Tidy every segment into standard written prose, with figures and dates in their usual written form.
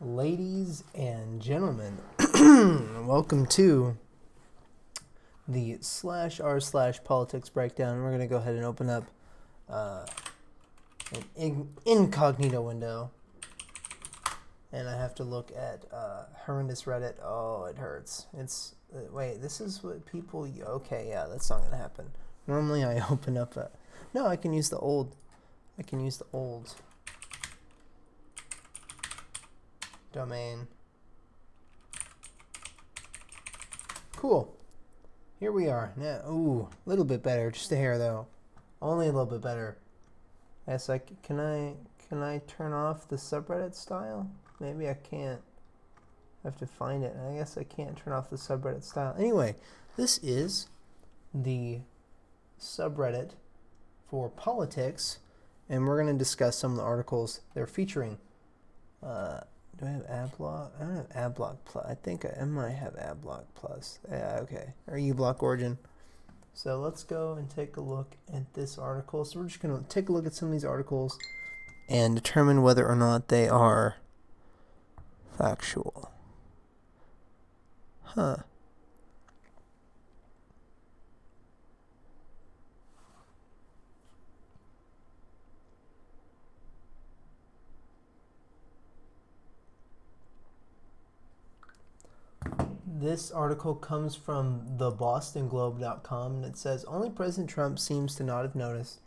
Ladies and gentlemen, welcome to the /r/politics breakdown. We're going to go ahead and open up an incognito window. And I have to look at horrendous Reddit. Oh, it hurts. Wait, this is what people... Okay, yeah, that's not going to happen. Normally I open up a... No, I can use the old domain. Cool. Here we are. Now, ooh, a little bit better. Just a hair, though. Only a little bit better. Yes, can I turn off the subreddit style? Maybe I can't. I have to find it. I guess I can't turn off the subreddit style. Anyway, this is the subreddit for politics, and we're going to discuss some of the articles they're featuring. Do I have Adblock? I don't have Adblock Plus. I think I might have Adblock Plus. Yeah, okay. Or uBlock Origin. So let's go and take a look at this article. So we're just going to take a look at some of these articles and determine whether or not they are factual. Huh. This article comes from thebostonglobe.com, and it says, only President Trump seems to not have noticed,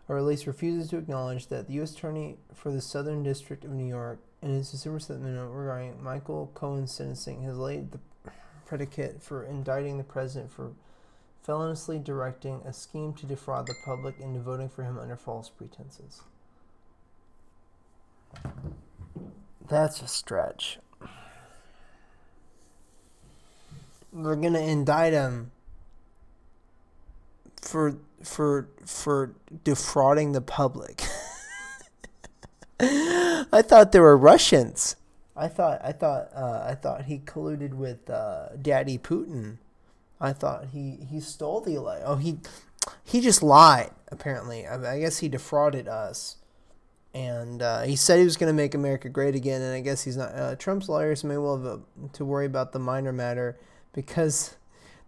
or at least refuses to acknowledge, that the U.S. Attorney for the Southern District of New York, in his December statement regarding Michael Cohen's sentencing, has laid the predicate for indicting the president for feloniously directing a scheme to defraud the public into voting for him under false pretenses. That's a stretch. They're gonna indict him for defrauding the public. I thought they were Russians. I thought he colluded with Daddy Putin. I thought he stole the election. Oh, he just lied. Apparently, I guess he defrauded us. And he said he was going to make America great again, and I guess he's not. Trump's lawyers may well have to worry about the minor matter, because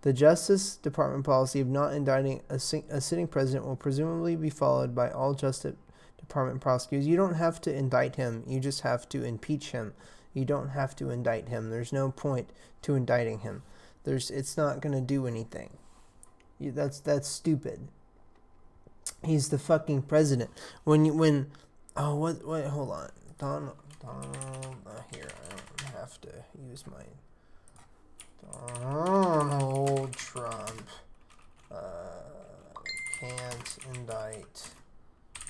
the Justice Department policy of not indicting a sitting president will presumably be followed by all Justice Department prosecutors. You don't have to indict him. You just have to impeach him. You don't have to indict him. There's no point to indicting him. It's not going to do anything. That's stupid. He's the fucking president. Wait, hold on. Donald, here, I don't have to use my... Donald Trump can't indict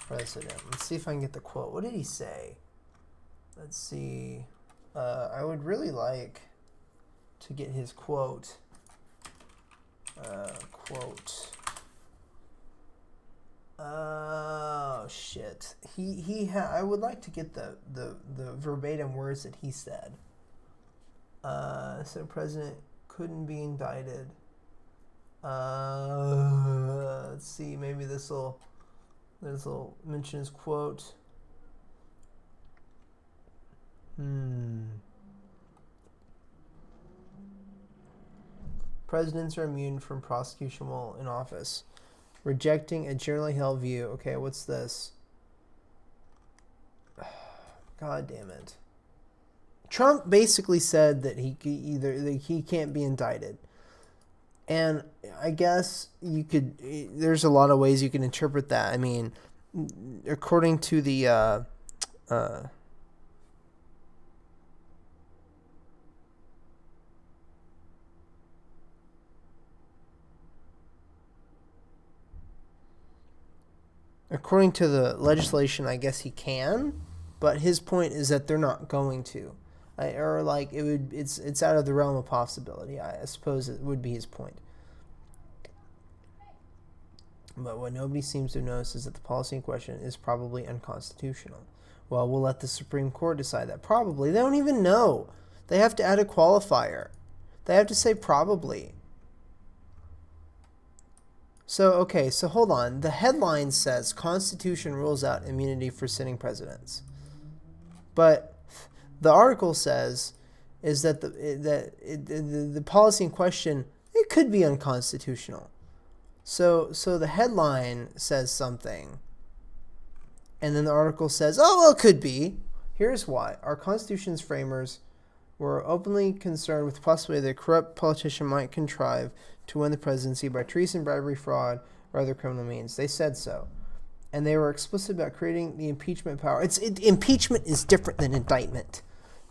president. Let's see if I can get the quote. What did he say? Let's see. I would really like to get his quote. Oh shit. I would like to get the verbatim words that he said. So president couldn't be indicted. Let's see, maybe this will mention his quote. Presidents are immune from prosecution while in office. Rejecting a generally held view. Okay, what's this? God damn it. Trump basically said that he can't be indicted. And I guess there's a lot of ways you can interpret that. I mean, according to the legislation, I guess he can, but his point is that they're not going to. It's out of the realm of possibility. I suppose it would be his point. But what nobody seems to have noticed is that the policy in question is probably unconstitutional. Well, we'll let the Supreme Court decide that. Probably. They don't even know. They have to add a qualifier. They have to say probably. So hold on. The headline says Constitution rules out immunity for sitting presidents. But the article says is that the policy in question, it could be unconstitutional. So the headline says something, and then the article says, oh, well, it could be. Here's why. Our Constitution's framers were openly concerned with the possibility that a corrupt politician might contrive to win the presidency by treason, bribery, fraud, or other criminal means. They said so. And they were explicit about creating the impeachment power. Impeachment is different than indictment.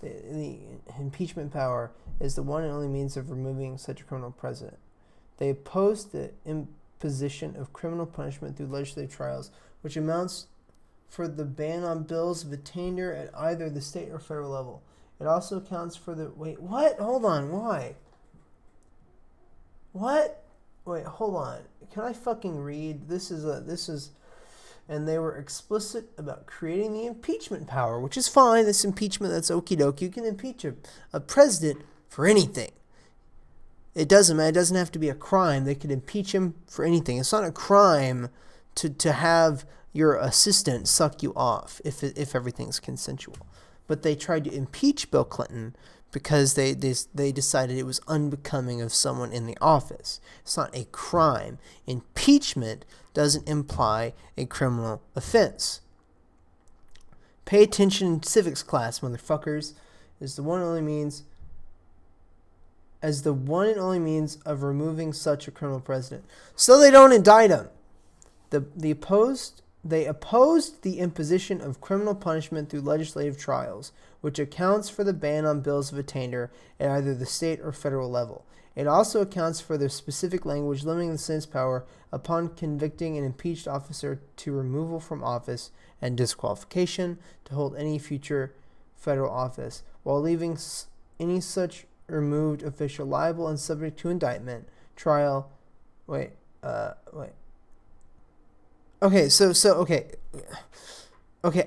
The impeachment power is the one and only means of removing such a criminal president. They opposed the imposition of criminal punishment through legislative trials, which amounts for the ban on bills of attainder at either the state or federal level. It also accounts for the... Wait, what? Hold on, why? What? Wait, hold on. Can I fucking read? This is... And they were explicit about creating the impeachment power, which is fine. This impeachment, that's okie doke. You can impeach a president for anything. It doesn't matter. It doesn't have to be a crime. They could impeach him for anything. It's not a crime to have your assistant suck you off if everything's consensual. But they tried to impeach Bill Clinton because they decided it was unbecoming of someone in the office. It's not a crime. Impeachment doesn't imply a criminal offense. Pay attention in civics class, motherfuckers, as the one and only means of removing such a criminal president. So they don't indict him. They opposed the imposition of criminal punishment through legislative trials, which accounts for the ban on bills of attainder at either the state or federal level. It also accounts for the specific language limiting the Senate's power upon convicting an impeached officer to removal from office and disqualification to hold any future federal office, while leaving any such removed official liable and subject to indictment, trial. Okay,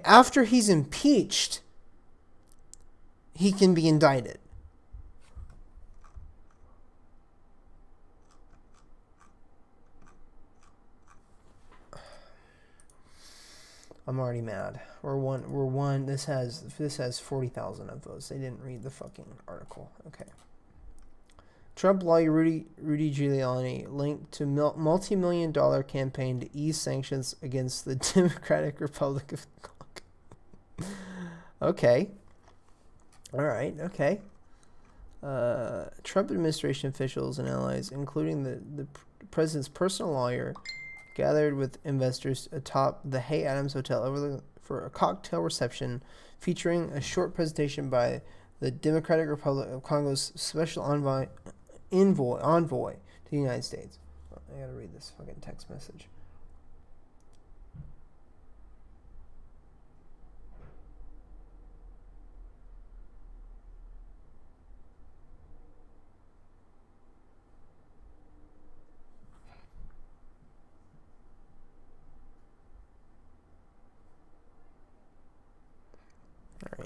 after he's impeached, he can be indicted. I'm already mad. We're one. This has 40,000 of those. They didn't read the fucking article. Okay. Trump lawyer Rudy Giuliani linked to multi-million-dollar campaign to ease sanctions against the Democratic Republic of Congo. Okay. All right. Okay. Trump administration officials and allies, including the president's personal lawyer, gathered with investors atop the Hay Adams Hotel for a cocktail reception featuring a short presentation by the Democratic Republic of Congo's special envoy to the United States. I gotta read this fucking text message.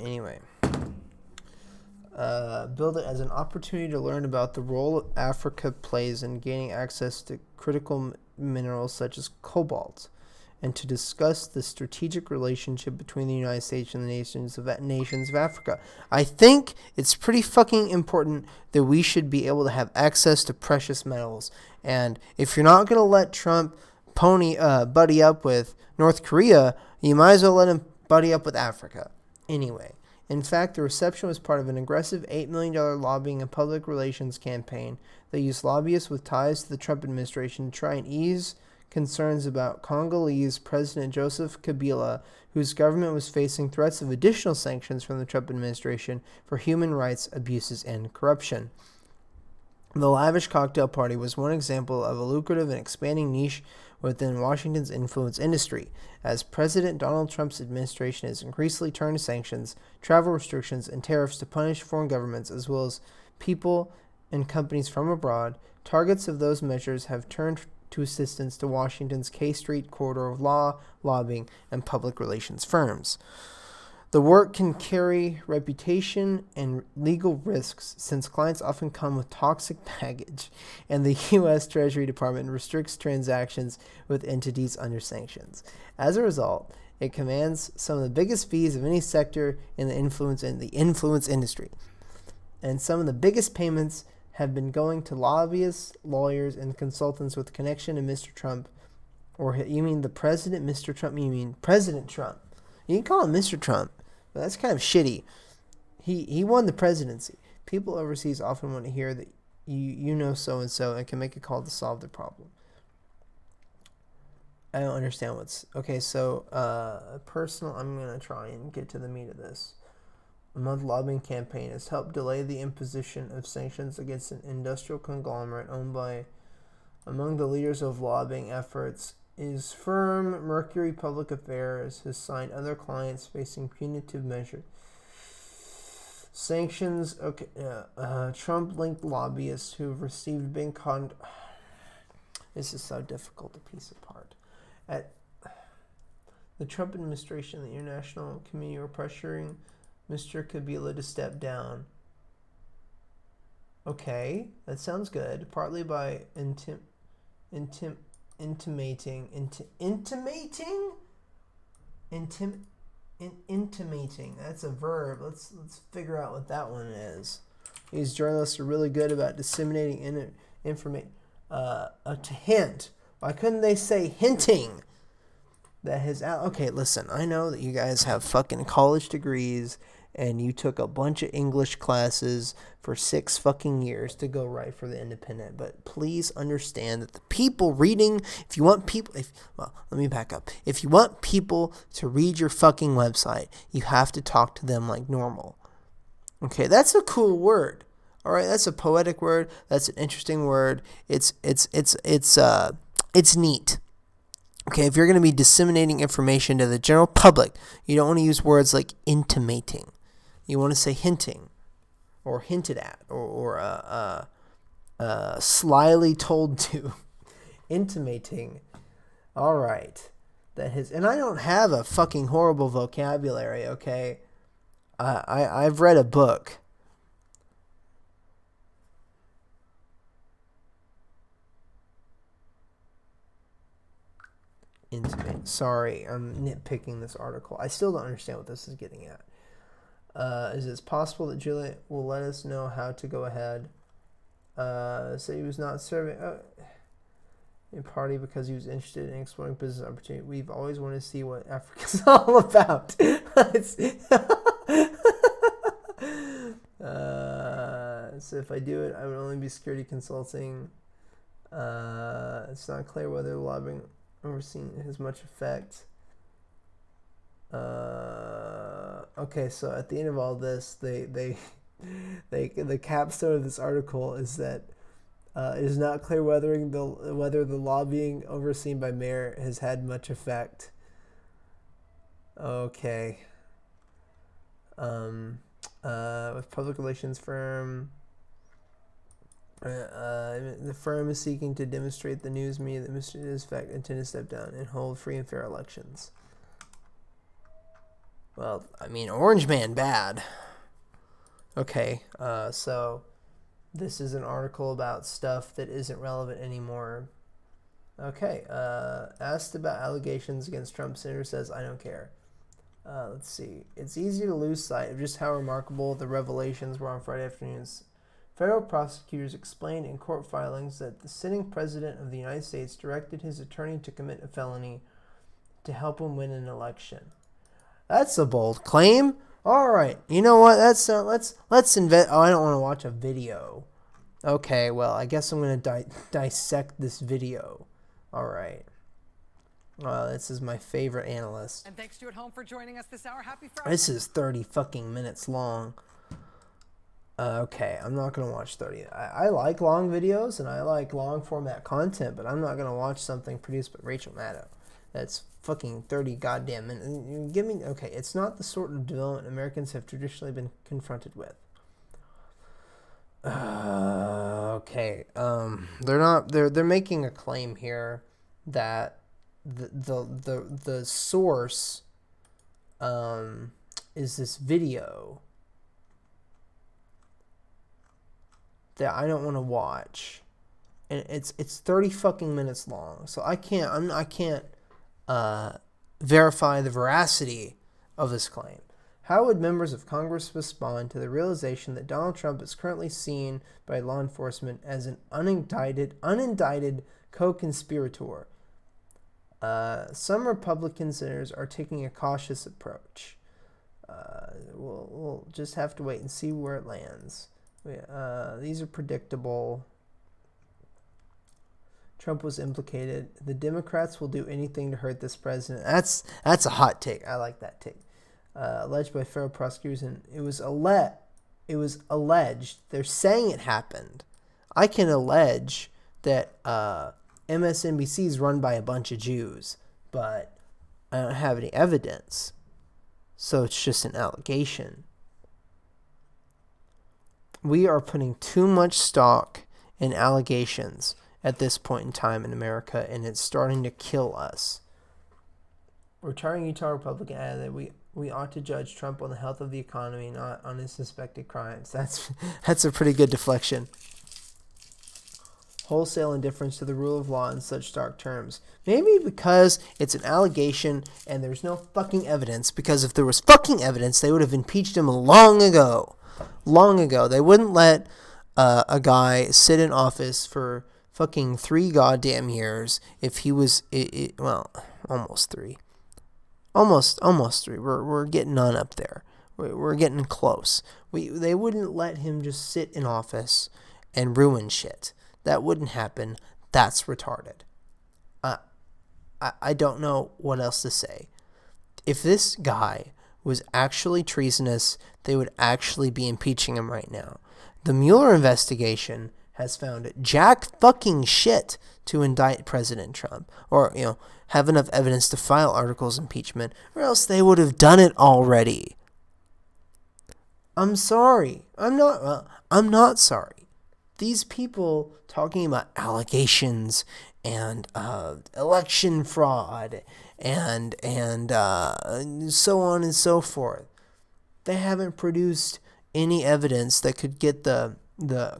Anyway, build it as an opportunity to learn about the role Africa plays in gaining access to critical minerals such as cobalt, and to discuss the strategic relationship between the United States and the nations of Africa. I think it's pretty fucking important that we should be able to have access to precious metals. And if you're not going to let Trump buddy up with North Korea, you might as well let him buddy up with Africa. Anyway, in fact, the reception was part of an aggressive $8 million lobbying and public relations campaign that used lobbyists with ties to the Trump administration to try and ease concerns about Congolese President Joseph Kabila, whose government was facing threats of additional sanctions from the Trump administration for human rights abuses and corruption. The lavish cocktail party was one example of a lucrative and expanding niche within Washington's influence industry, as President Donald Trump's administration has increasingly turned to sanctions, travel restrictions, and tariffs to punish foreign governments as well as people and companies from abroad. Targets of those measures have turned to assistance to Washington's K Street corridor of law, lobbying, and public relations firms. The work can carry reputation and legal risks since clients often come with toxic baggage, and the U.S. Treasury Department restricts transactions with entities under sanctions. As a result, It commands some of the biggest fees of any sector in the influence industry. And some of the biggest payments have been going to lobbyists, lawyers, and consultants with connection to Mr. Trump. Or you mean the president, Mr. Trump? You mean President Trump? You can call him Mr. Trump, but that's kind of shitty. He won the presidency. People overseas often want to hear that you know so-and-so and can make a call to solve the problem. I don't understand what's... Okay, so personal... I'm going to try and get to the meat of this. A month lobbying campaign has helped delay the imposition of sanctions against an industrial conglomerate owned by... Among the leaders of lobbying efforts is firm Mercury Public Affairs has signed other clients facing punitive measures. Sanctions, okay, Trump-linked lobbyists who have received big This is so difficult to piece apart. At the Trump administration, the international community were pressuring Mr. Kabila to step down. Okay, that sounds good. Partly by intimating. That's a verb. Let's figure out what that one is. These journalists are really good about disseminating information. To hint. Why couldn't they say hinting? That his... Okay, listen. I know that you guys have fucking college degrees and you took a bunch of English classes for 6 fucking years to go write for The Independent. But please understand that the people reading... Well, let me back up. If you want people to read your fucking website, you have to talk to them like normal. Okay, that's a cool word. All right, that's a poetic word. That's an interesting word. It's neat. Okay, if you're going to be disseminating information to the general public, you don't want to use words like intimating. You want to say hinting, or hinted at, or slyly told to. Intimating. All right, and I don't have a fucking horrible vocabulary. Okay, I've read a book. Intimate. Sorry, I'm nitpicking this article. I still don't understand what this is getting at. Is it possible that Juliet will let us know how to go ahead? Say he was not serving a party because he was interested in exploring business opportunity. We've always wanted to see what Africa's all about. So if I do it, I would only be security consulting. It's not clear whether lobbying overseen has much effect. Okay, so at the end of all this, the capstone of this article is that it is not clear whether the lobbying overseen by Mayor has had much effect. Okay. With public relations firm. The firm is seeking to demonstrate the news media that Mr. Isfact intended to step down and hold free and fair elections. Well, I mean, Orange Man bad. Okay, so this is an article about stuff that isn't relevant anymore. Okay, asked about allegations against Trump, Senator says, I don't care. Let's see. It's easy to lose sight of just how remarkable the revelations were on Friday afternoons. Federal prosecutors explained in court filings that the sitting president of the United States directed his attorney to commit a felony to help him win an election. That's a bold claim. All right, you know what? Let's invent. Oh, I don't want to watch a video. Okay, well, I guess I'm gonna dissect this video. All right. This is my favorite analyst. And thanks to you at home for joining us this hour. Happy Friday. This is 30 fucking minutes long. Okay, I'm not going to watch 30. I like long videos and I like long format content, but I'm not going to watch something produced by Rachel Maddow. That's fucking 30 goddamn minutes. Okay, it's not the sort of development Americans have traditionally been confronted with. Okay, they're making a claim here that the source is this video that I don't want to watch, and it's 30 fucking minutes long. So I can't verify the veracity of this claim. How would members of Congress respond to the realization that Donald Trump is currently seen by law enforcement as an unindicted co-conspirator? Some Republican senators are taking a cautious approach. We'll just have to wait and see where it lands. These are predictable. Trump was implicated. The Democrats will do anything to hurt this president. That's a hot take. I like that take. Alleged by federal prosecutors, and it was alleged. They're saying it happened. I can allege that MSNBC is run by a bunch of Jews, but I don't have any evidence. So it's just an allegation. We are putting too much stock in allegations at this point in time in America, and it's starting to kill us. Retiring Utah Republican added that we ought to judge Trump on the health of the economy, not on his suspected crimes. That's a pretty good deflection. Wholesale indifference to the rule of law in such stark terms. Maybe because it's an allegation and there's no fucking evidence. Because if there was fucking evidence, they would have impeached him long ago. Long ago. They wouldn't let a guy sit in office for fucking 3 goddamn years if he was, well, almost 3. Almost 3. We're getting on up there. We're getting close. They wouldn't let him just sit in office and ruin shit. That wouldn't happen. That's retarded. I don't know what else to say. If this guy was actually treasonous, they would actually be impeaching him right now. The Mueller investigation has found jack fucking shit to indict President Trump, or have enough evidence to file articles of impeachment, or else they would have done it already. I'm sorry. I'm not sorry. These people talking about allegations and election fraud and so on and so forth, they haven't produced any evidence that could get the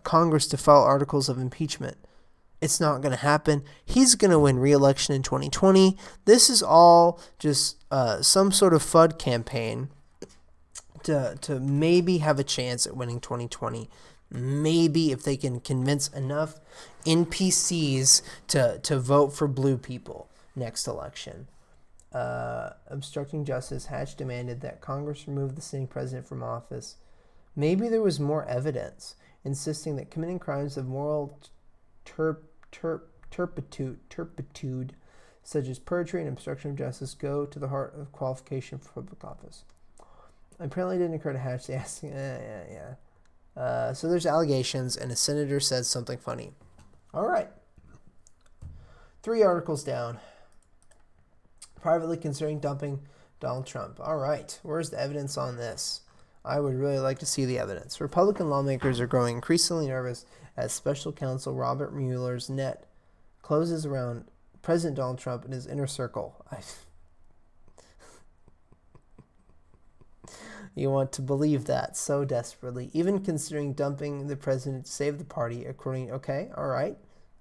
Congress to file articles of impeachment. It's not going to happen. He's going to win re-election in 2020. This is all just some sort of FUD campaign to maybe have a chance at winning 2020. Maybe if they can convince enough NPCs to vote for blue people next election. Obstructing justice, Hatch demanded that Congress remove the sitting president from office. Maybe there was more evidence, insisting that committing crimes of moral turpitude, such as perjury and obstruction of justice, go to the heart of qualification for public office. Apparently, it didn't occur to Hatch to ask. So there's allegations, and a senator said something funny. All right. 3 articles down. Privately considering dumping Donald Trump. All right. Where's the evidence on this? I would really like to see the evidence. Republican lawmakers are growing increasingly nervous as special counsel Robert Mueller's net closes around President Donald Trump and his inner circle. You want to believe that so desperately, even considering dumping the president to save the party, according. Okay, all right,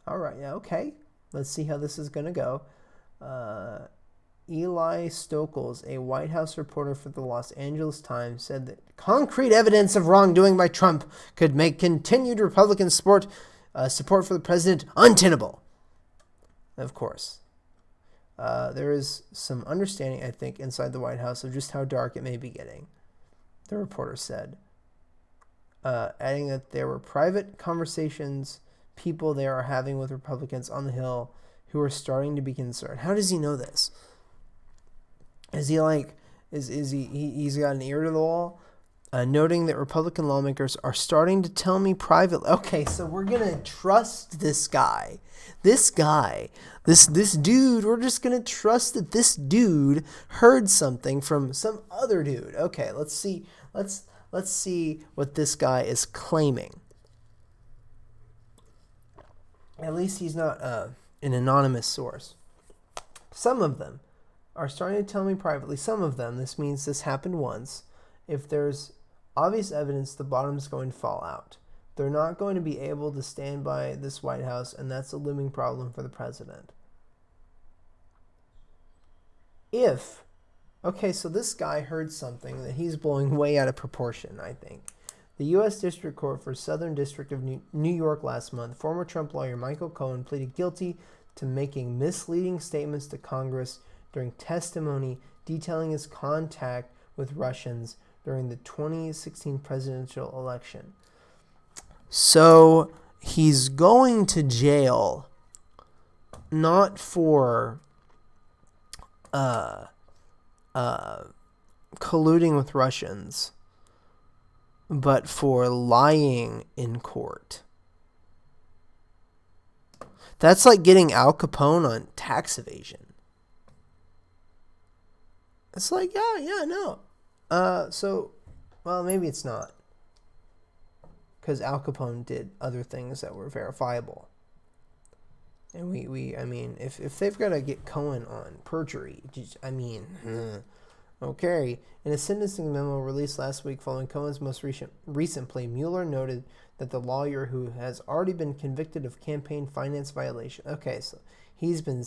yeah, okay. Let's see how this is going to go. Eli Stokols, a White House reporter for the Los Angeles Times, said that concrete evidence of wrongdoing by Trump could make continued Republican support for the president untenable. Of course. There is some understanding, I think, inside the White House of just how dark it may be getting, the reporter said, adding that there were private conversations people there are having with Republicans on the Hill who are starting to be concerned. How does he know this? Is he he's got an ear to the wall? Noting that Republican lawmakers are starting to tell me privately. Okay, so we're going to trust this guy. This dude, we're just going to trust that this dude heard something from some other dude. Okay, let's see what this guy is claiming. At least he's not an anonymous source. Some of them are starting to tell me privately. Some of them, this means this happened once. If there's obvious evidence, the bottom's going to fall out. They're not going to be able to stand by this White House, and that's a looming problem for the president. if, okay, so this guy heard something that he's blowing way out of proportion, I think. The U.S. District Court for Southern District of New York last month, former Trump lawyer Michael Cohen pleaded guilty to making misleading statements to Congress during testimony detailing his contact with Russians during the 2016 presidential election. So he's going to jail not for colluding with Russians, but for lying in court. That's like getting Al Capone on tax evasion. It's like, no. Well, maybe it's not. Because Al Capone did other things that were verifiable. And I mean, if they've got to get Cohen on perjury, okay. In a sentencing memo released last week following Cohen's most recent plea, Mueller noted that the lawyer, who has already been convicted of campaign finance violation. Okay, so he's been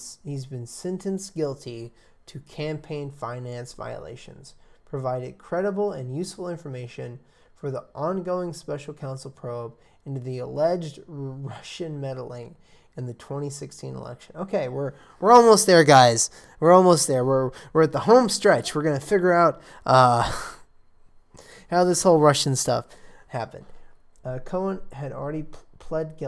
sentenced guilty to campaign finance violations, provided credible and useful information for the ongoing special counsel probe into the alleged Russian meddling in the 2016 election. Okay, we're almost there, guys. We're almost there. We're at the home stretch. We're gonna figure out how this whole Russian stuff happened. Cohen had already pleaded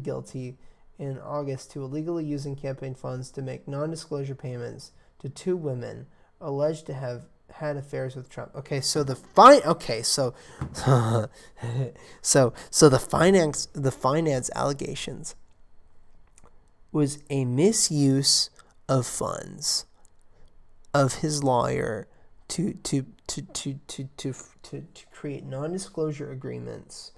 guilty in August to illegally using campaign funds to make non-disclosure payments to two women alleged to have had affairs with Trump. Okay, so the finance allegations was a misuse of funds of his lawyer to create non-disclosure agreements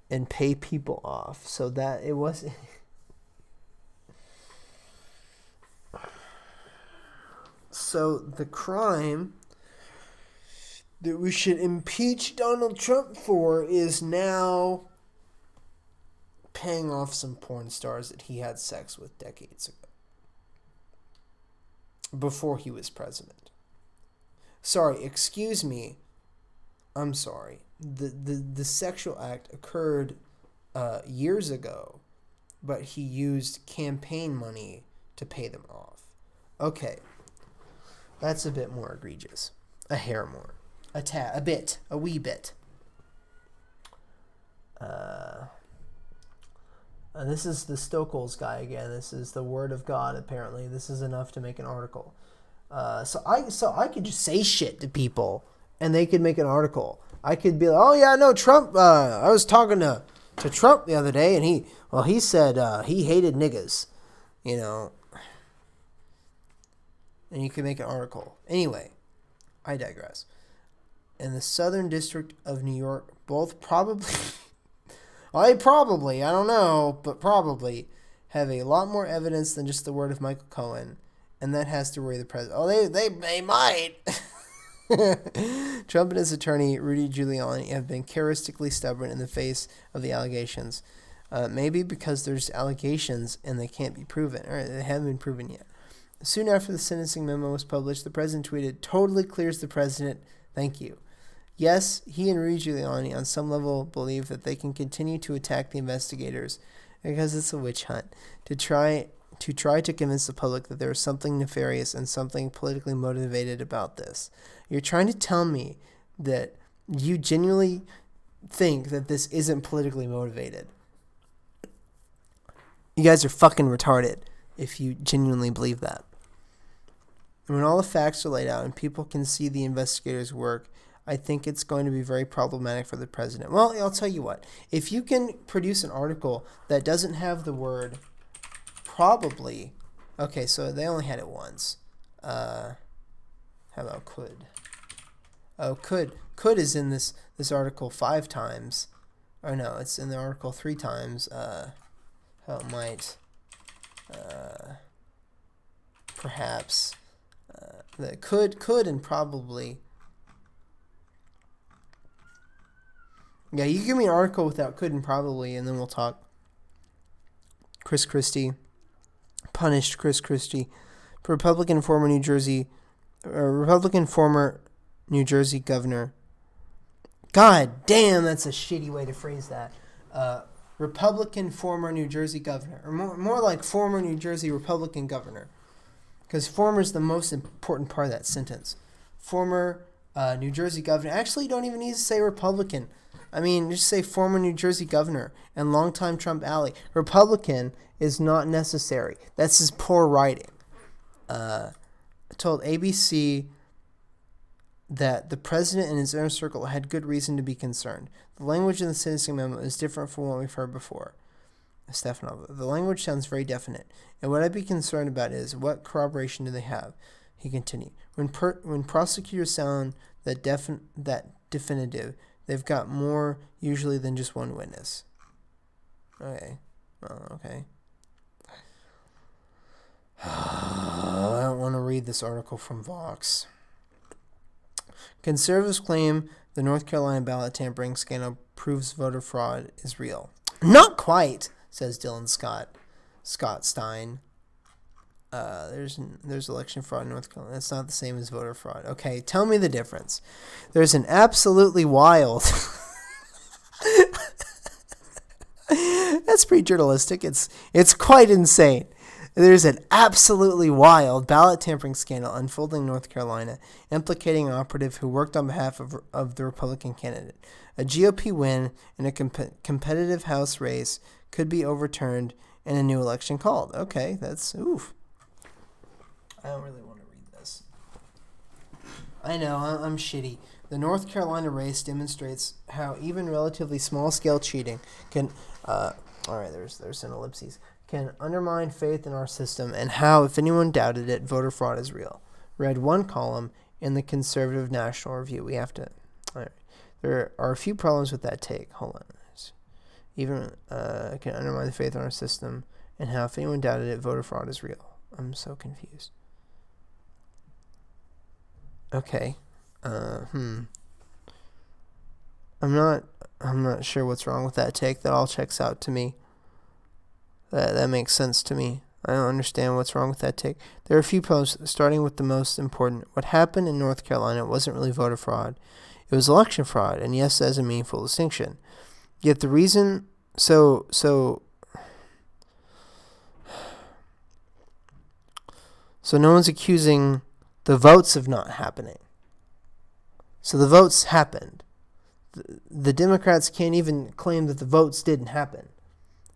and pay people off, so that it was. So the crime that we should impeach Donald Trump for is now paying off some porn stars that he had sex with decades ago, before he was president. Sorry, excuse me. I'm sorry. The sexual act occurred years ago, but he used campaign money to pay them off. Okay, that's a bit more egregious. A hair more. A wee bit. This is the Stokel's guy again. This is the word of God, apparently. This is enough to make an article. So I could just say shit to people, and they could make an article. I could be like, oh yeah, no, Trump, I was talking to Trump the other day, and he said he hated niggas, you know. And you can make an article. Anyway, I digress. In the Southern District of New York, both probably, I don't know, but probably have a lot more evidence than just the word of Michael Cohen, and that has to worry the president. Oh, they might. Trump and his attorney, Rudy Giuliani, have been characteristically stubborn in the face of the allegations. Maybe because there's allegations and they can't be proven, or they haven't been proven yet. Soon after the sentencing memo was published, the president tweeted, "Totally clears the president. Thank you." Yes, he and Rudy Giuliani on some level believe that they can continue to attack the investigators because it's a witch hunt, to try to convince the public that there is something nefarious and something politically motivated about this. You're trying to tell me that you genuinely think that this isn't politically motivated. You guys are fucking retarded if you genuinely believe that. When all the facts are laid out and people can see the investigators' work, I think it's going to be very problematic for the president. Well, I'll tell you what. If you can produce an article that doesn't have the word probably, okay, so they only had it once. How about could? Oh, could is in this article 5 times. Or no, it's in the article 3 times. How it might, perhaps, the could and probably. Yeah, you give me an article without could and probably, and then we'll talk. Chris Christie, punished Chris Christie, Republican former New Jersey governor. God damn, that's a shitty way to phrase that. Republican former New Jersey governor, or more like former New Jersey Republican governor, because former is the most important part of that sentence. Former New Jersey governor. Actually, you don't even need to say Republican. I mean, just say former New Jersey governor and longtime Trump ally. Republican is not necessary. That's his poor writing. Told ABC that the president and his inner circle had good reason to be concerned. The language in the sentencing memo is different from what we've heard before. Stefanov. The language sounds very definite, and what I'd be concerned about is what corroboration do they have? He continued. When prosecutors sound that definitive, they've got more usually than just one witness. Okay. Well, okay. I don't want to read this article from Vox. Conservatives claim the North Carolina ballot tampering scandal proves voter fraud is real. Not quite, says Dylan Scott Stein. There's election fraud in North Carolina. That's not the same as voter fraud. Okay, tell me the difference. There's an absolutely wild... That's pretty journalistic. It's quite insane. There's an absolutely wild ballot tampering scandal unfolding in North Carolina, implicating an operative who worked on behalf of the Republican candidate. A GOP win in a competitive House race could be overturned and a new election called. Okay, that's oof. I don't really want to read this. I know, I'm shitty. The North Carolina race demonstrates how even relatively small-scale cheating can... Alright, there's an ellipses. Can undermine faith in our system, and how, if anyone doubted it, voter fraud is real. Read one column in the Conservative National Review. We have to... Alright. There are a few problems with that take. Hold on. Even can undermine the faith in our system, and how, if anyone doubted it, voter fraud is real. I'm so confused. Okay. I'm not sure what's wrong with that take. That all checks out to me. That makes sense to me. I don't understand what's wrong with that take. There are a few problems, starting with the most important. What happened in North Carolina wasn't really voter fraud. It was election fraud, and yes, there's a meaningful distinction. Yet the reason... So no one's accusing the votes of not happening. So the votes happened. The Democrats can't even claim that the votes didn't happen.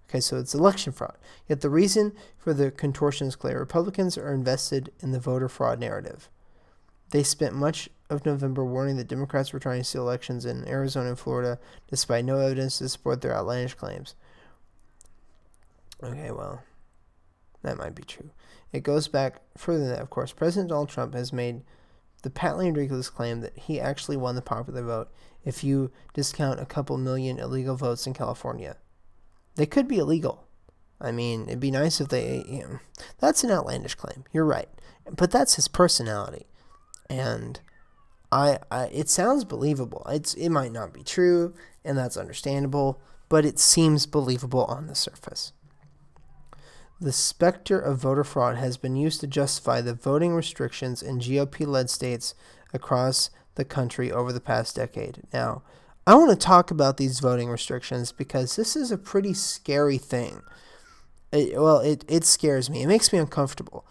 Okay, so it's election fraud. Yet the reason for the contortion is clear. Republicans are invested in the voter fraud narrative. They spent much of November warning that Democrats were trying to steal elections in Arizona and Florida, despite no evidence to support their outlandish claims. Okay, well, that might be true. It goes back further than that, of course. President Donald Trump has made the patently ridiculous claim that he actually won the popular vote if you discount a couple million illegal votes in California. They could be illegal. I mean, it'd be nice if they... that's an outlandish claim. You're right. But that's his personality. And it sounds believable. It might not be true, and that's understandable, but it seems believable on the surface. The specter of voter fraud has been used to justify the voting restrictions in GOP-led states across the country over the past decade. Now, I want to talk about these voting restrictions because this is a pretty scary thing. It scares me. It makes me uncomfortable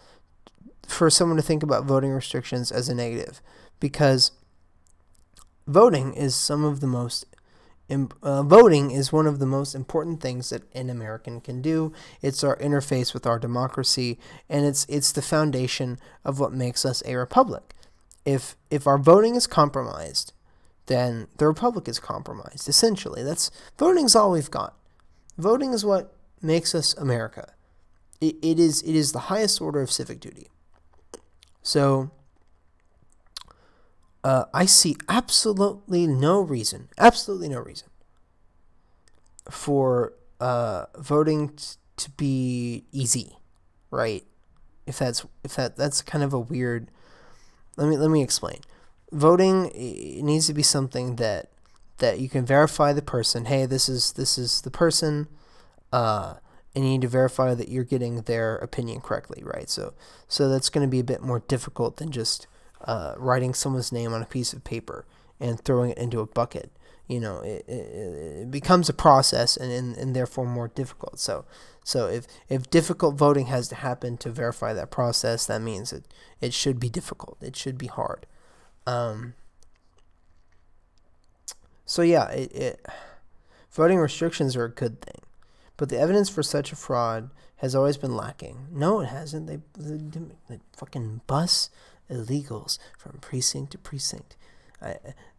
for someone to think about voting restrictions as a negative, because voting is one of the most important things that an American can do. It's our interface with our democracy, and it's the foundation of what makes us a republic. If our voting is compromised, then the republic is compromised. Essentially, voting's all we've got. Voting is what makes us America. It is the highest order of civic duty. So I see absolutely no reason for voting to be easy, right? If that's kind of a weird. Let me explain. Voting, it needs to be something that you can verify the person. Hey, this is the person. It and you need to verify that you're getting their opinion correctly, right? So that's going to be a bit more difficult than just writing someone's name on a piece of paper and throwing it into a bucket. It becomes a process and therefore more difficult. So if difficult voting has to happen to verify that process, that means it should be difficult. It should be hard. Voting restrictions are a good thing, but the evidence for such a fraud has always been lacking. No, it hasn't. They fucking bus illegals from precinct to precinct.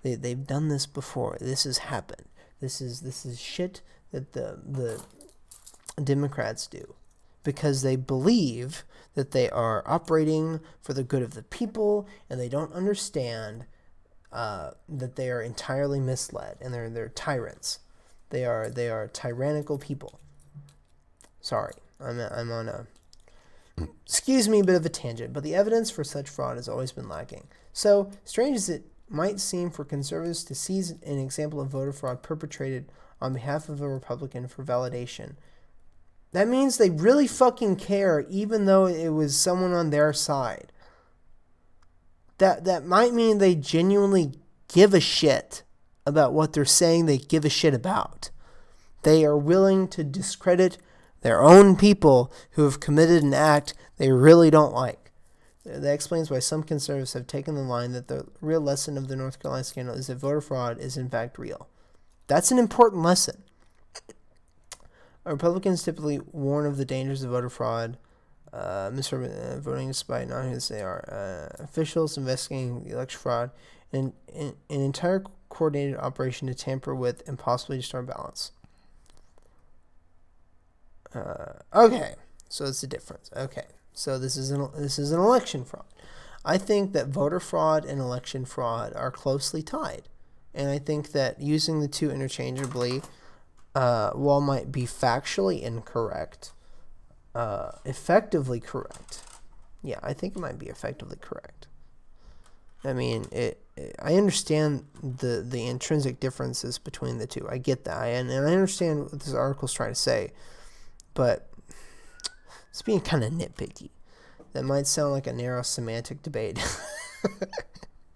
They've done this before. This has happened. This is shit that the Democrats do because they believe that they are operating for the good of the people, and they don't understand that they are entirely misled, and they're tyrants. They are tyrannical people. Sorry, I'm on a excuse me, a bit of a tangent, but the evidence for such fraud has always been lacking. So strange as it might seem for conservatives to seize an example of voter fraud perpetrated on behalf of a Republican for validation, that means they really fucking care, even though it was someone on their side. That might mean they genuinely give a shit about what they're saying they give a shit about. They are willing to discredit their own people who have committed an act they really don't like. That explains why some conservatives have taken the line that the real lesson of the North Carolina scandal is that voter fraud is in fact real. That's an important lesson. Republicans typically warn of the dangers of voter fraud, voting despite not who they are. Officials investigating the election fraud, and an entire coordinated operation to tamper with and possibly destroy ballots. Okay, so it's the difference. Okay, so this is an election fraud. I think that voter fraud and election fraud are closely tied, and I think that using the two interchangeably, while might be factually incorrect, effectively correct. Yeah, I think it might be effectively correct. I mean, I understand the intrinsic differences between the two. I get that, and I understand what this article's trying to say, but it's being kind of nitpicky. That might sound like a narrow semantic debate.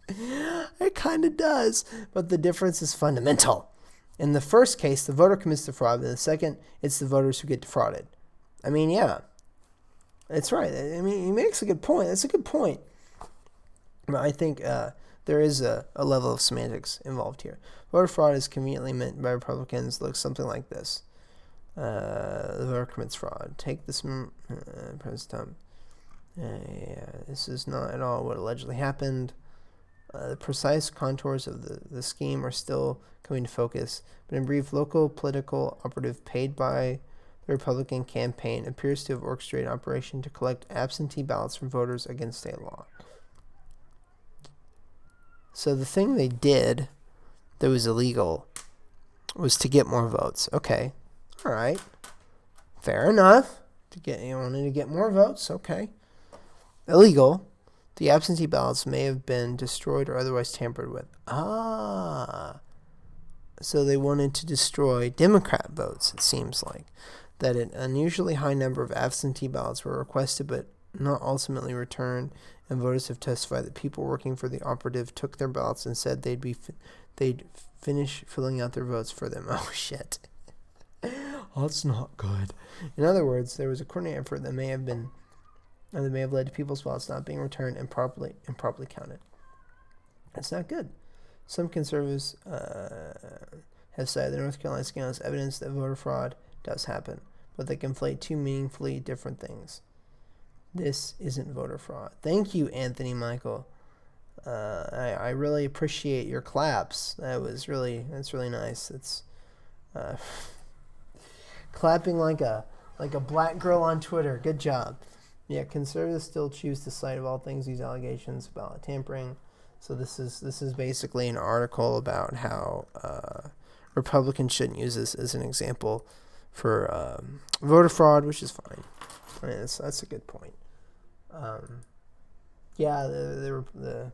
It kind of does, but the difference is fundamental. In the first case, the voter commits the fraud. In the second, it's the voters who get defrauded. I mean, yeah, that's right. I mean, he makes a good point. That's a good point. But I think there is a level of semantics involved here. Voter fraud is conveniently meant by Republicans looks something like this. The voter commits fraud. Take this President Trump. This is not at all what allegedly happened. The precise contours of the scheme are still coming to focus, but in brief, local political operative paid by the Republican campaign appears to have orchestrated an operation to collect absentee ballots from voters against state law. So the thing they did that was illegal was to get more votes. Okay, all right, fair enough. You wanted to get more votes. Okay, illegal. The absentee ballots may have been destroyed or otherwise tampered with. So they wanted to destroy Democrat votes, it seems like. That an unusually high number of absentee ballots were requested but not ultimately returned, and voters have testified that people working for the operative took their ballots and said they'd finish filling out their votes for them. Oh, shit. That's not good. In other words, there was a coordinated effort that may have led to people's ballots not being returned and properly counted. That's not good. Some conservatives have cited the North Carolina scandal as evidence that voter fraud does happen, but they conflate two meaningfully different things. This isn't voter fraud. Thank you, Anthony Michael. I really appreciate your claps. That's really nice. It's clapping like a black girl on Twitter. Good job. Yeah, conservatives still choose to cite of all things these allegations of ballot tampering. So this is basically an article about how Republicans shouldn't use this as an example for voter fraud, which is fine. I mean, that's a good point. Yeah, the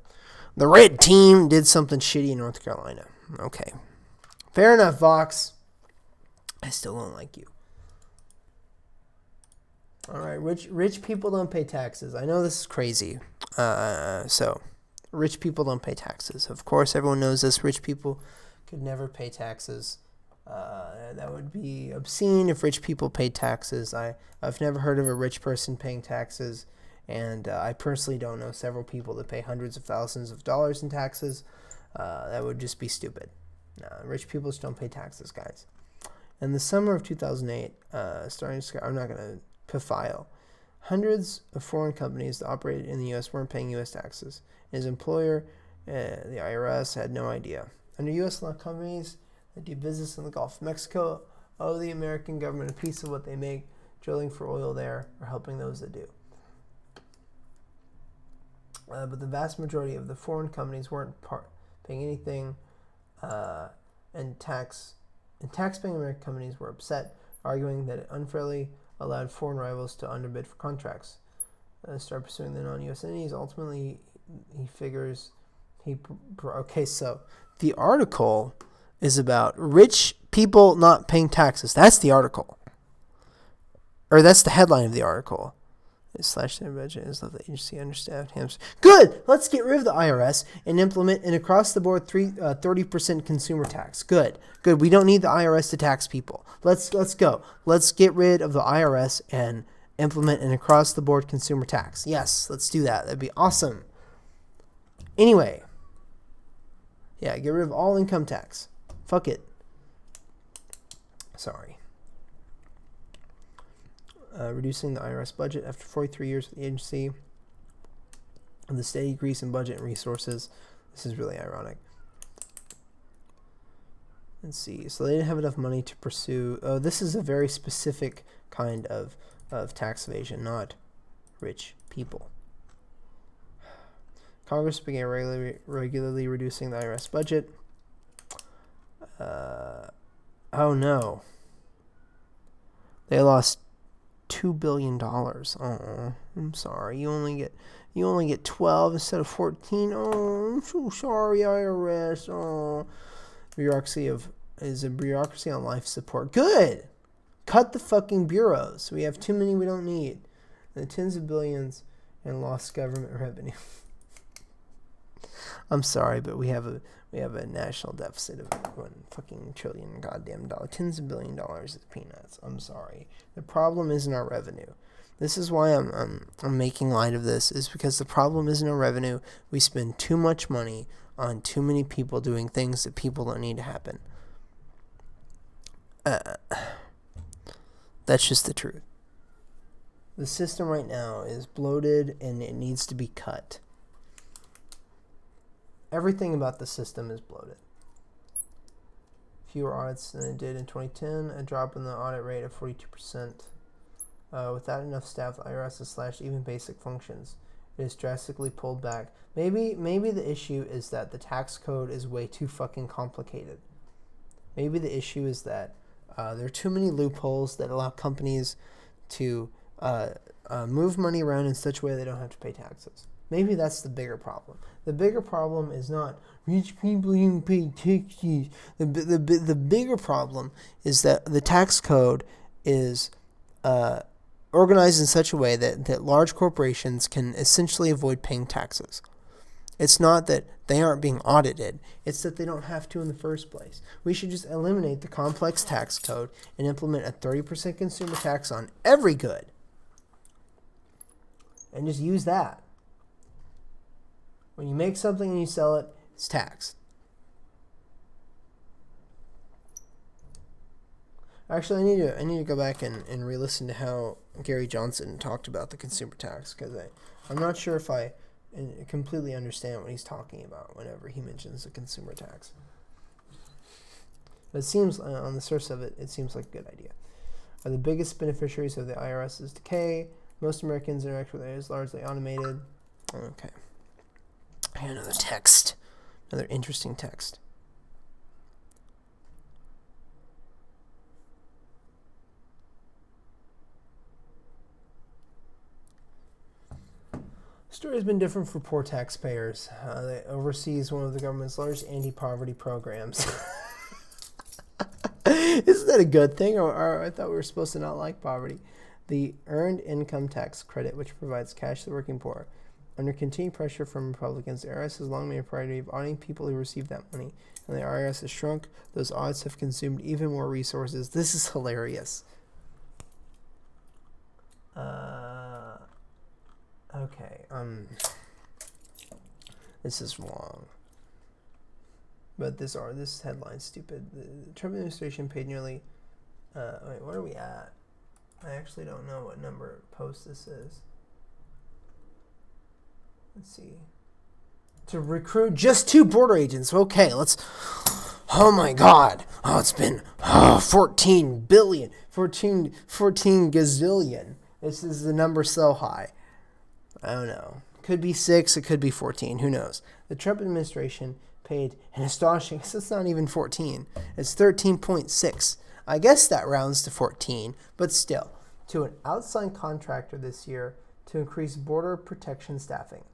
red team did something shitty in North Carolina. Okay, fair enough, Vox. I still don't like you. All right, rich people don't pay taxes. I know this is crazy. So rich people don't pay taxes. Of course, everyone knows this. Rich people could never pay taxes. That would be obscene if rich people paid taxes. I've never heard of a rich person paying taxes, and I personally don't know several people that pay hundreds of thousands of dollars in taxes. That would just be stupid. No, rich people just don't pay taxes, guys. In the summer of 2008, I'm not going to file. Hundreds of foreign companies that operated in the U.S. weren't paying U.S. taxes. His employer, the IRS, had no idea. Under U.S. law, companies that do business in the Gulf of Mexico owe the American government a piece of what they make drilling for oil there or helping those that do. But the vast majority of the foreign companies weren't paying anything, and tax-paying American companies were upset, arguing that it unfairly allowed foreign rivals to underbid for contracts. Start pursuing the non-U.S. entities. Ultimately, he figures okay, so the article is about rich people not paying taxes. That's the article. Or that's the headline of the article. Slash their budget is left the agency understaffed. Good! Let's get rid of the IRS and implement an across-the-board 30% consumer tax. Good. We don't need the IRS to tax people. Let's go. Let's get rid of the IRS and implement an across-the-board consumer tax. Yes, let's do that. That'd be awesome. Anyway. Yeah, get rid of all income tax. Fuck it. Sorry. Reducing the IRS budget after 43 years with the agency. And the steady increase in budget and resources. This is really ironic. Let's see. So they didn't have enough money to pursue. Oh, this is a very specific kind of tax evasion, not rich people. Congress began regularly reducing the IRS budget. Oh no. They lost $2 billion. Oh, I'm sorry. You only get 12 instead of 14. Oh, I'm so sorry, IRS. Oh, is a bureaucracy on life support. Good. Cut the fucking bureaus. We have too many we don't need. And tens of billions in lost government revenue. I'm sorry, but we have a national deficit of $1 fucking trillion goddamn dollar. Tens of $billions is peanuts. I'm sorry. The problem isn't our revenue. This is why I'm making light of this, is because the problem isn't our revenue. We spend too much money on too many people doing things that people don't need to happen. That's just the truth. The system right now is bloated and it needs to be cut. Everything about the system is bloated. Fewer audits than it did in 2010, a drop in the audit rate of 42%. Without enough staff, the IRS has slashed even basic functions. It is drastically pulled back. Maybe the issue is that the tax code is way too fucking complicated. Maybe the issue is that there are too many loopholes that allow companies to move money around in such a way they don't have to pay taxes. Maybe that's the bigger problem. The bigger problem is not rich people don't pay taxes. The bigger problem is that the tax code is organized in such a way that large corporations can essentially avoid paying taxes. It's not that they aren't being audited. It's that they don't have to in the first place. We should just eliminate the complex tax code and implement a 30% consumer tax on every good. And just use that. When you make something and you sell it, it's taxed. Actually, I need to go back and re-listen to how Gary Johnson talked about the consumer tax, because I'm not sure if I completely understand what he's talking about whenever he mentions the consumer tax. But it seems, on the source of it, it seems like a good idea. Are the biggest beneficiaries of the IRS's decay. Most Americans interact with it as largely automated. Okay. I got another text. Another interesting text. The story has been different for poor taxpayers. They oversees one of the government's largest anti-poverty programs. Isn't that a good thing? Or I thought we were supposed to not like poverty. the Earned Income Tax Credit, which provides cash to the working poor. Under continued pressure from Republicans, the IRS has long made a priority of auditing people who receive that money, and the IRS has shrunk. Those audits have consumed even more resources. This is hilarious. Okay, this is wrong. But this headline's stupid. The Trump administration paid nearly, wait, where are we at? I actually don't know what number post this is. Let's see. To recruit just 2 border agents. Okay, let's, oh my God. Oh, it's been 14 billion, 14 gazillion. This is the number so high. I don't know. Could be 6, it could be 14, who knows. The Trump administration paid an astonishing, it's not even 14, it's 13.6. I guess that rounds to 14, but still, to an outside contractor this year to increase border protection staffing.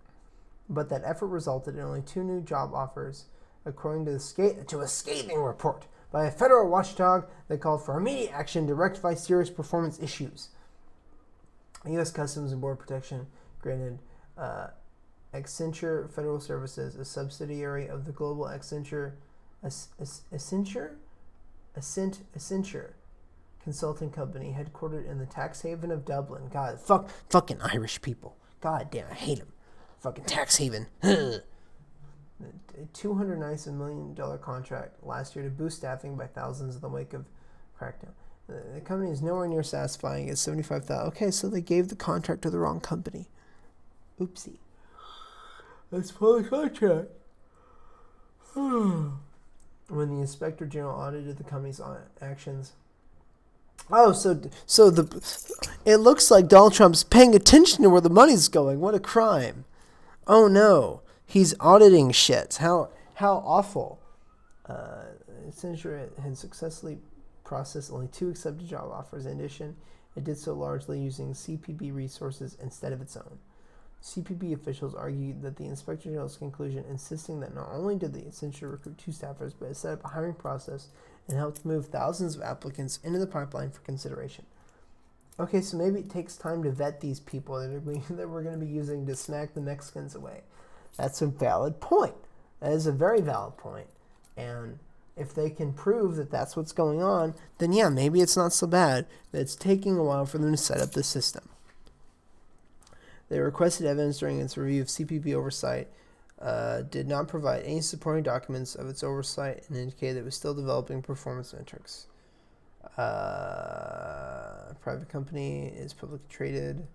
But that effort resulted in only 2 new job offers, according to a scathing report by a federal watchdog that called for immediate action to rectify serious performance issues. U.S. Customs and Border Protection granted Accenture Federal Services, a subsidiary of the global Accenture consulting company headquartered in the tax haven of Dublin. God, fucking Irish people. God damn, I hate them. Fucking tax haven. A $297 million contract last year to boost staffing by thousands in the wake of crackdown. The company is nowhere near satisfying at $75,000. Okay, so they gave the contract to the wrong company. Oopsie. That's for the contract. When the Inspector General audited the company's actions. Oh, so it looks like Donald Trump's paying attention to where the money's going. What a crime. Oh no, he's auditing shit. How awful. Accenture had successfully processed only 2 accepted job offers. In addition, it did so largely using CPB resources instead of its own. CPB officials argued that the Inspector General's conclusion, insisting that not only did the Accenture recruit 2 staffers, but it set up a hiring process and helped move thousands of applicants into the pipeline for consideration. Okay, so maybe it takes time to vet these people that we're going to be using to smack the Mexicans away. That's a valid point. That is a very valid point. And if they can prove that that's what's going on, then yeah, maybe it's not so bad that it's taking a while for them to set up the system. They requested evidence during its review of CPB oversight, did not provide any supporting documents of its oversight, and indicated it was still developing performance metrics. Private company is publicly traded.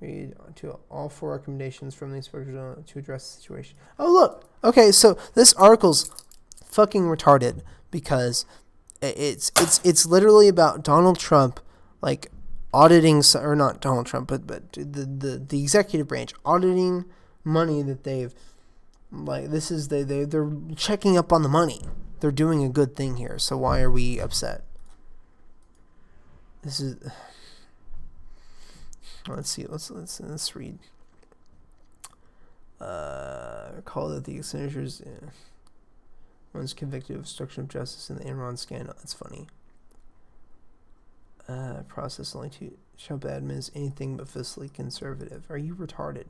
Read to all 4 recommendations from the Inspector General to address the situation. Oh, look. Okay, so this article's fucking retarded because it's literally about Donald Trump, like, auditing, or not Donald Trump, but the executive branch auditing money that they've, like, this is they're checking up on the money. They're doing a good thing here, so why are we upset? This is, let's see, let's read. Recall that the Accenture's was convicted of obstruction of justice in the Enron scandal. That's funny. Process only 2 Trump admin is anything but fiscally conservative. Are you retarded?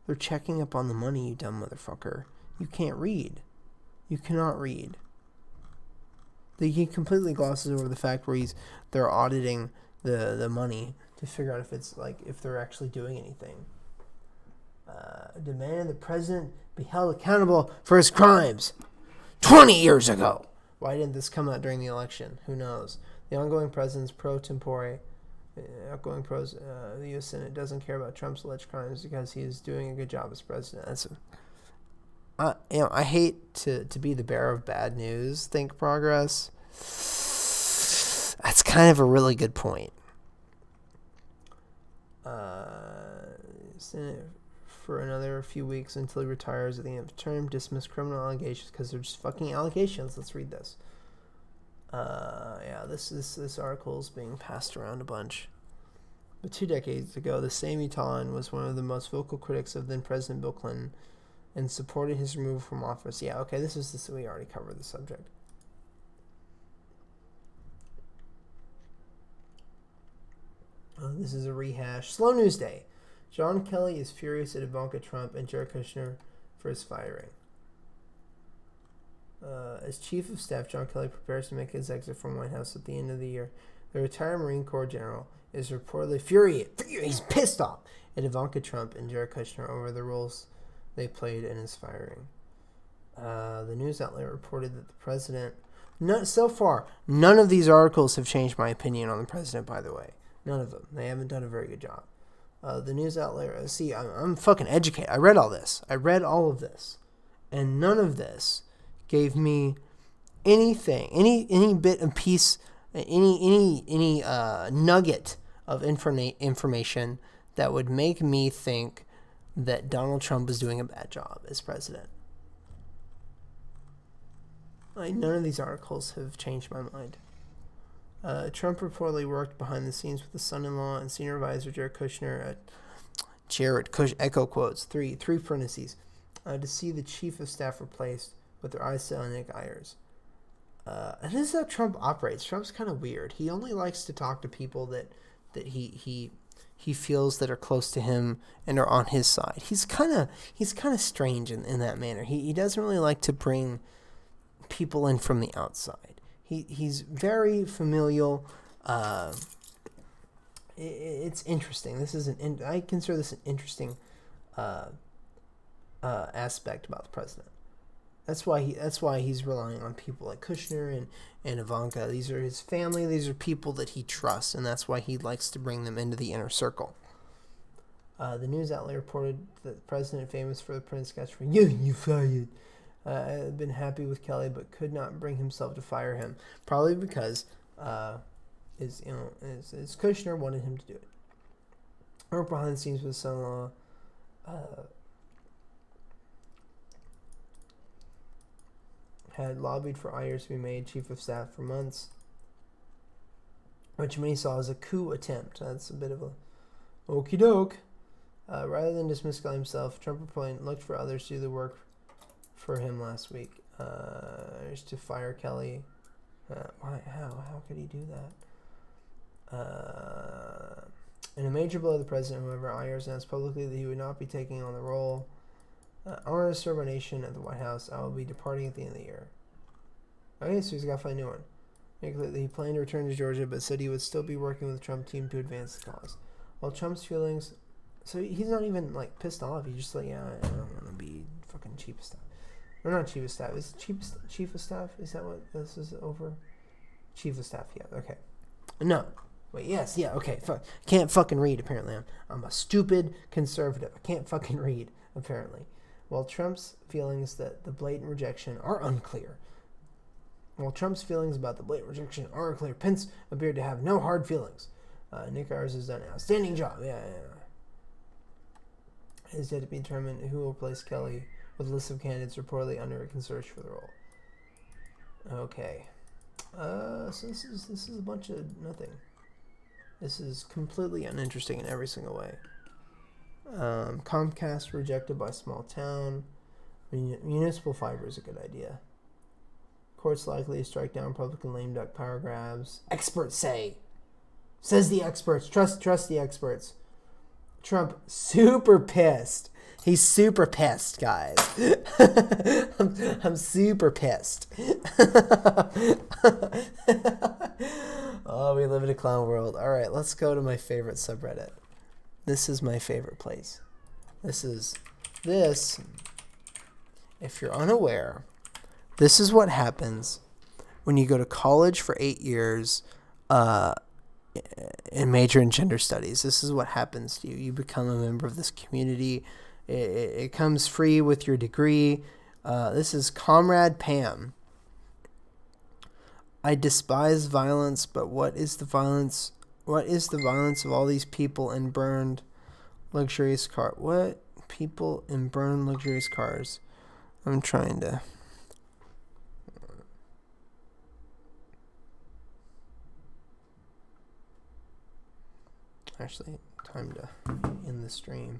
They're checking up on the money, you dumb motherfucker. You can't read. You cannot read. He completely glosses over the fact where they're auditing the money to figure out if they're actually doing anything. Demanded the president be held accountable for his crimes 20 years ago. Why didn't this come out during the election? Who knows? The ongoing president's pro tempore, outgoing pros, the U.S. Senate doesn't care about Trump's alleged crimes because he is doing a good job as president. I hate to be the bearer of bad news. Think progress. That's kind of a really good point. Senate for another few weeks until he retires at the end of the term. Dismiss criminal allegations because they're just fucking allegations. Let's read this. This article is being passed around a bunch. But 2 decades ago, the same Utahn was one of the most vocal critics of then President Bill Clinton and supported his removal from office. Yeah, okay, we already covered the subject. This is a rehash. Slow news day. John Kelly is furious at Ivanka Trump and Jared Kushner for his firing. As Chief of Staff, John Kelly prepares to make his exit from White House at the end of the year. The retired Marine Corps general is reportedly furious. He's pissed off at Ivanka Trump and Jared Kushner over the roles they played in his firing. The news outlet reported that the president... So far, none of these articles have changed my opinion on the president, by the way. None of them. They haven't done a very good job. The news outlet... See, I'm fucking educated. I read all this. I read all of this. And none of this gave me anything, any bit of piece, any nugget of information that would make me think that Donald Trump is doing a bad job as president. None of these articles have changed my mind. Trump reportedly worked behind the scenes with his son-in-law and senior advisor Jared Kushner echo quotes, three parentheses, to see the chief of staff replaced with their eyes set on Nick Ayers. And this is how Trump operates. Trump's kind of weird. He only likes to talk to people that he feels that are close to him and are on his side. He's kind of strange in that manner. He doesn't really like to bring people in from the outside. He's very familial. It's interesting. I consider this an interesting aspect about the president. That's why he's relying on people like Kushner and Ivanka. These are his family. These are people that he trusts, and that's why he likes to bring them into the inner circle. The news outlet reported that the president, famous for the Prince catchphrase, you fired, had been happy with Kelly, but could not bring himself to fire him. Probably because his Kushner wanted him to do it. Or behind the scenes with his son-in-law. Had lobbied for Ayers to be made chief of staff for months, which many saw as a coup attempt. That's a bit of a okie doke. Rather than dismiss Kelly himself, Trump reportedly looked for others to do the work for him last week. To fire Kelly. Why? How could he do that? In a major blow to the president, however, Ayers announced publicly that he would not be taking on the role. I want to serve our nation at the White House. I will be departing at the end of the year. Okay, so he's got to find a new one. Make clear that he planned to return to Georgia, but said he would still be working with the Trump team to advance the cause. While Trump's feelings... So he's not even, pissed off. He's just I don't want to be fucking chief of staff. Or not chief of staff. Is it chief of staff? Is that what this is over? Chief of staff, yeah, okay. No. Wait, yes, yeah, okay. Can't fucking read, apparently. I'm a stupid conservative. I can't fucking read, apparently. While Trump's feelings that the blatant rejection are unclear. Pence appeared to have no hard feelings. Nick Ayers has done an outstanding job. Yeah. It is yet to be determined who will replace Kelly, with a list of candidates reportedly under consideration for the role. Okay. So this is a bunch of nothing. This is completely uninteresting in every single way. Comcast rejected by small town. Municipal fiber is a good idea. Courts likely to strike down Republican lame duck power grabs. Experts say. Says the experts. Trust the experts. Trump super pissed. He's super pissed, guys. I'm super pissed. Oh, we live in a clown world. All right, let's go to my favorite subreddit. This is my favorite place. This, if you're unaware, this is what happens when you go to college for 8 years and major in gender studies. This is what happens to you. You become a member of this community. It comes free with your degree. This is Comrade Pam. I despise violence, but what is the violence? What is the violence of all these people in burned luxurious cars? What? People in burned luxurious cars. I'm trying to... Actually, time to end the stream.